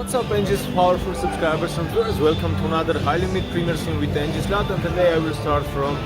What's up, NG's powerful subscribers and viewers? Welcome to another high limit premier stream with NG Slot, and today I will start from...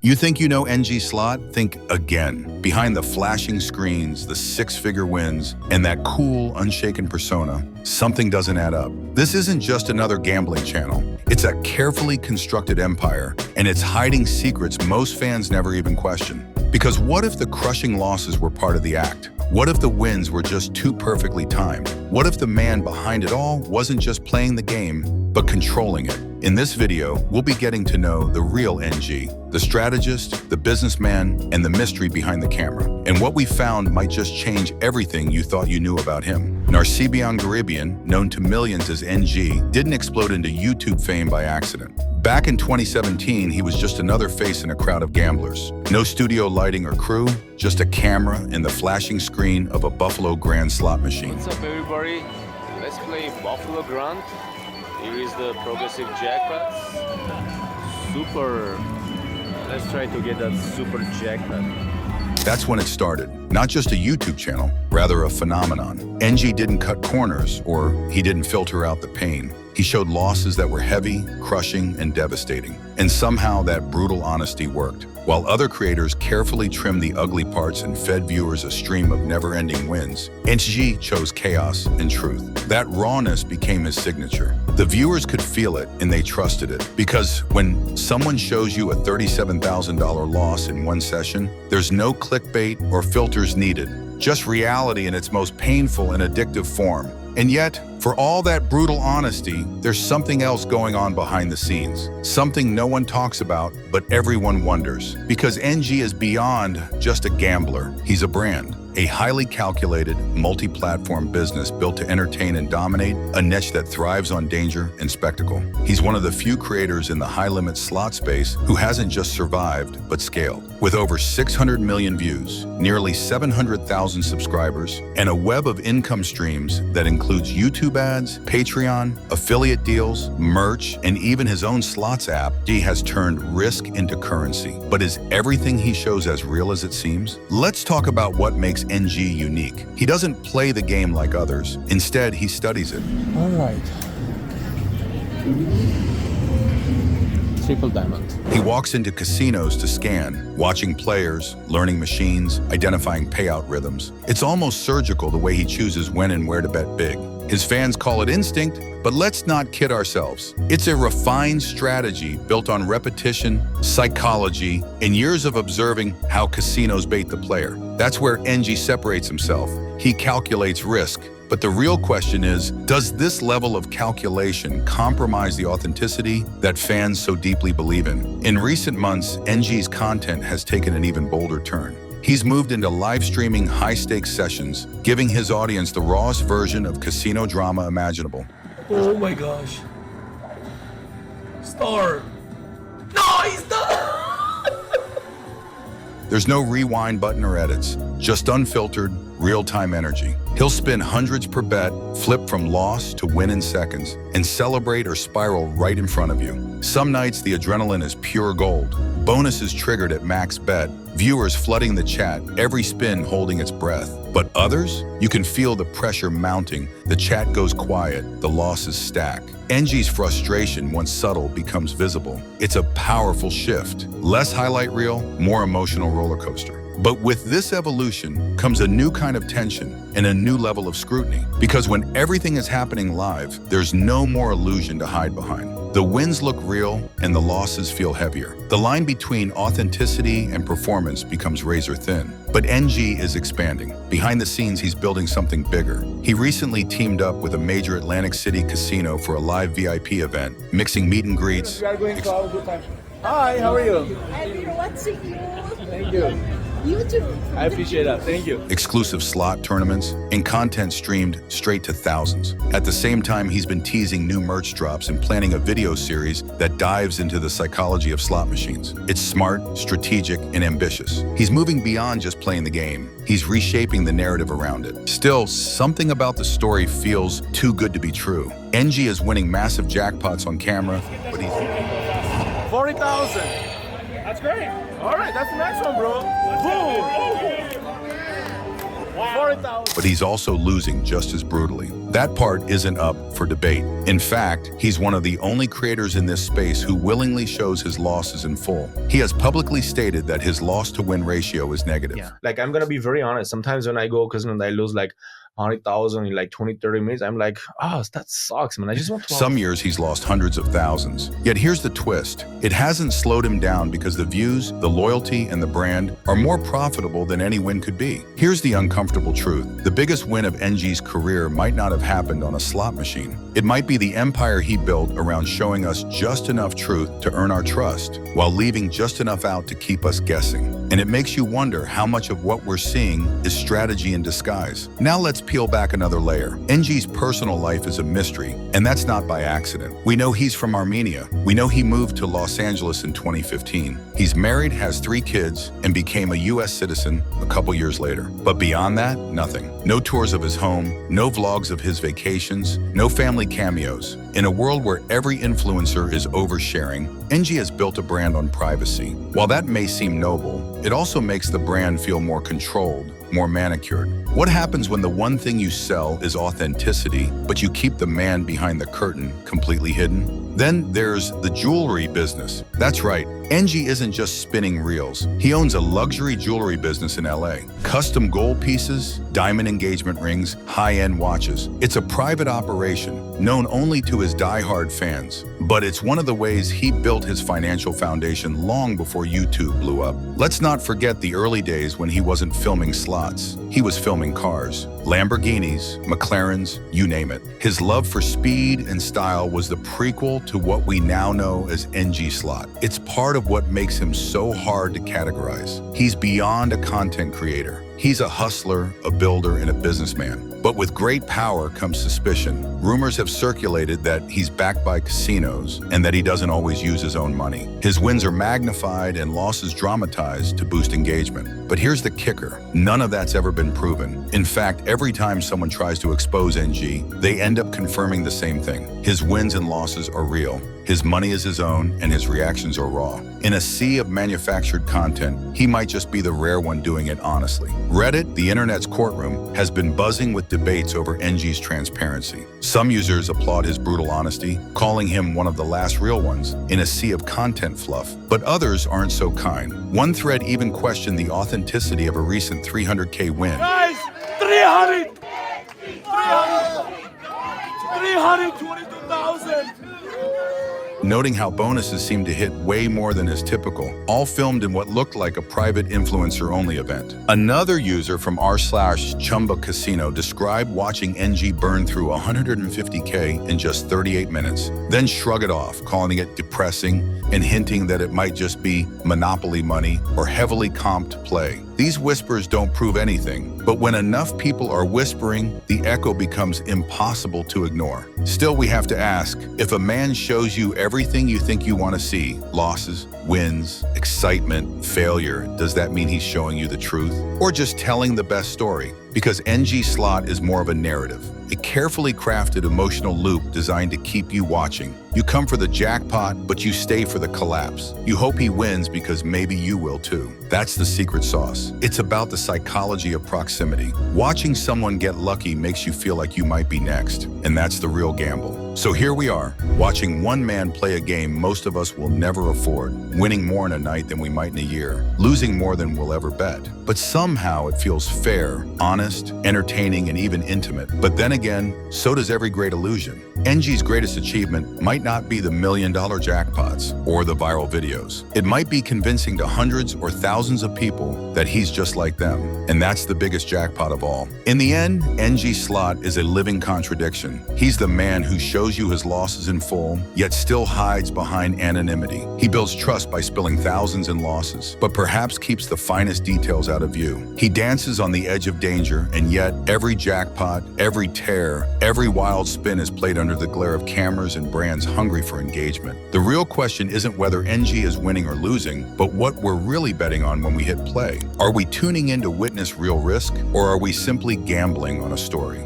You think you know NG Slot? Think again. Behind the flashing screens, the six-figure wins, and that cool, unshaken persona, something doesn't add up. This isn't just another gambling channel. It's a carefully constructed empire, and it's hiding secrets most fans never even question. Because what if the crushing losses were part of the act? What if the wins were just too perfectly timed? What if the man behind it all wasn't just playing the game, but controlling it? In this video, we'll be getting to know the real NG, the strategist, the businessman, and the mystery behind the camera. And what we found might just change everything you thought you knew about him. Narcibion Garibyan, known to millions as NG, didn't explode into YouTube fame by accident. Back in 2017, he was just another face in a crowd of gamblers. No studio lighting or crew, just a camera and the flashing screen of a Buffalo Grand slot machine. What's up, everybody? Let's play Buffalo Grand. Here is the progressive jackpots. Super. Let's try to get that super jackpot. That's when it started. Not just a YouTube channel, rather a phenomenon. NG didn't cut corners, or he didn't filter out the pain. He showed losses that were heavy, crushing, and devastating. And somehow that brutal honesty worked. While other creators carefully trimmed the ugly parts and fed viewers a stream of never-ending wins, NG chose chaos and truth. That rawness became his signature. The viewers could feel it, and they trusted it. Because when someone shows you a $37,000 loss in one session, there's no clickbait or filters needed. Just reality in its most painful and addictive form. And yet, for all that brutal honesty, there's something else going on behind the scenes. Something no one talks about, but everyone wonders. Because NG is beyond just a gambler. He's a brand. A highly calculated, multi-platform business built to entertain and dominate, a niche that thrives on danger and spectacle. He's one of the few creators in the high-limit slot space who hasn't just survived, but scaled. With over 600 million views, nearly 700,000 subscribers, and a web of income streams that includes YouTube ads, Patreon, affiliate deals, merch, and even his own slots app, NG has turned risk into currency. But is everything he shows as real as it seems? Let's talk about what makes NG unique. He doesn't play the game like others. Instead, he studies it. All right. Triple diamond. He walks into casinos to scan, watching players, learning machines, identifying payout rhythms. It's almost surgical the way he chooses when and where to bet big. His fans call it instinct, but let's not kid ourselves. It's a refined strategy built on repetition, psychology, and years of observing how casinos bait the player. That's where NG separates himself. He calculates risk. But the real question is, does this level of calculation compromise the authenticity that fans so deeply believe in? In recent months, NG's content has taken an even bolder turn. He's moved into live streaming high-stakes sessions, giving his audience the rawest version of casino drama imaginable. Oh my gosh. Star. No, he's not. There's no rewind button or edits, just unfiltered, real-time energy. He'll spin hundreds per bet, flip from loss to win in seconds, and celebrate or spiral right in front of you. Some nights the adrenaline is pure gold. Bonuses triggered at max bet, viewers flooding the chat, every spin holding its breath. But others, you can feel the pressure mounting. The chat goes quiet, the losses stack. NG's frustration, once subtle, becomes visible. It's a powerful shift. Less highlight reel, more emotional roller coaster. But with this evolution comes a new kind of tension and a new level of scrutiny. Because when everything is happening live, there's no more illusion to hide behind. The wins look real and the losses feel heavier. The line between authenticity and performance becomes razor thin. But NG is expanding. Behind the scenes, he's building something bigger. He recently teamed up with a major Atlantic City casino for a live VIP event, mixing meet and greets. We are going to have a good time. Hi, how are you? I've been watching you. Thank you. YouTube. I appreciate that. Thank you. Exclusive slot tournaments, and content streamed straight to thousands. At the same time, he's been teasing new merch drops and planning a video series that dives into the psychology of slot machines. It's smart, strategic, and ambitious. He's moving beyond just playing the game. He's reshaping the narrative around it. Still, something about the story feels too good to be true. NG is winning massive jackpots on camera, but he's... 40,000. That's great. All right, that's the next one, bro. Boom. But he's also losing just as brutally. That part isn't up for debate. In fact, he's one of the only creators in this space who willingly shows his losses in full. He has publicly stated that his loss-to-win ratio is negative. Yeah. Like, I'm gonna be very honest. Sometimes when I go casino and I lose like 100,000 in like 20-30 minutes, I'm like, that sucks, man. I just want to. Some years he's lost hundreds of thousands. Yet here's the twist. It hasn't slowed him down because the views, the loyalty, and the brand are more profitable than any win could be. Here's the uncomfortable truth. The biggest win of NG's career might not have happened on a slot machine. It might be the empire he built around showing us just enough truth to earn our trust, while leaving just enough out to keep us guessing. And it makes you wonder how much of what we're seeing is strategy in disguise. Now let's peel back another layer. NG's personal life is a mystery, and that's not by accident. We know he's from Armenia. We know he moved to Los Angeles in 2015. He's married, has 3 kids, and became a US citizen a couple years later. But beyond that, nothing. No tours of his home, no vlogs of his vacations, no family cameos. In a world where every influencer is oversharing, NG has built a brand on privacy. While that may seem noble, it also makes the brand feel more controlled, more manicured. What happens when the one thing you sell is authenticity, but you keep the man behind the curtain completely hidden? Then there's the jewelry business. That's right, NG isn't just spinning reels. He owns a luxury jewelry business in LA. Custom gold pieces, diamond engagement rings, high-end watches. It's a private operation, known only to his die-hard fans. But it's one of the ways he built his financial foundation long before YouTube blew up. Let's not forget the early days when he wasn't filming slots. He was filming cars, Lamborghinis, McLarens, you name it. His love for speed and style was the prequel to what we now know as NG Slot. It's part of what makes him so hard to categorize. He's beyond a content creator. He's a hustler, a builder, and a businessman. But with great power comes suspicion. Rumors have circulated that he's backed by casinos and that he doesn't always use his own money. His wins are magnified and losses dramatized to boost engagement. But here's the kicker. None of that's ever been proven. In fact, every time someone tries to expose NG, they end up confirming the same thing. His wins and losses are real. His money is his own, and his reactions are raw. In a sea of manufactured content, he might just be the rare one doing it honestly. Reddit, the internet's courtroom, has been buzzing with debates over NG's transparency. Some users applaud his brutal honesty, calling him one of the last real ones in a sea of content fluff. But others aren't so kind. One thread even questioned the authenticity of a recent 300K win. Guys, 322,000. Noting how bonuses seemed to hit way more than is typical, all filmed in what looked like a private influencer-only event. Another user from r/Chumba Casino described watching NG burn through 150K in just 38 minutes, then shrug it off, calling it depressing and hinting that it might just be Monopoly money or heavily comped play. These whispers don't prove anything, but when enough people are whispering, the echo becomes impossible to ignore. Still, we have to ask, if a man shows you everything you think you want to see, losses, wins, excitement, failure, does that mean he's showing you the truth? Or just telling the best story? Because NG Slot is more of a narrative, a carefully crafted emotional loop designed to keep you watching. You come for the jackpot, but you stay for the collapse. You hope he wins because maybe you will too. That's the secret sauce. It's about the psychology of proximity. Watching someone get lucky makes you feel like you might be next, and that's the real gamble. So here we are, watching one man play a game most of us will never afford, winning more in a night than we might in a year, losing more than we'll ever bet. But somehow it feels fair, honest, entertaining, and even intimate. But then again, so does every great illusion. NG's greatest achievement might not be the $1 million jackpots or the viral videos. It might be convincing to hundreds or thousands of people that he's just like them. And that's the biggest jackpot of all. In the end, NG Slot is a living contradiction. He's the man who shows you his losses in full, yet still hides behind anonymity. He builds trust by spilling thousands in losses, but perhaps keeps the finest details out of view. He dances on the edge of danger, and yet every jackpot, every tear, every wild spin is played under the glare of cameras and brands hungry for engagement. The real question isn't whether NG is winning or losing, but what we're really betting on when we hit play. Are we tuning in to witness real risk, or are we simply gambling on a story?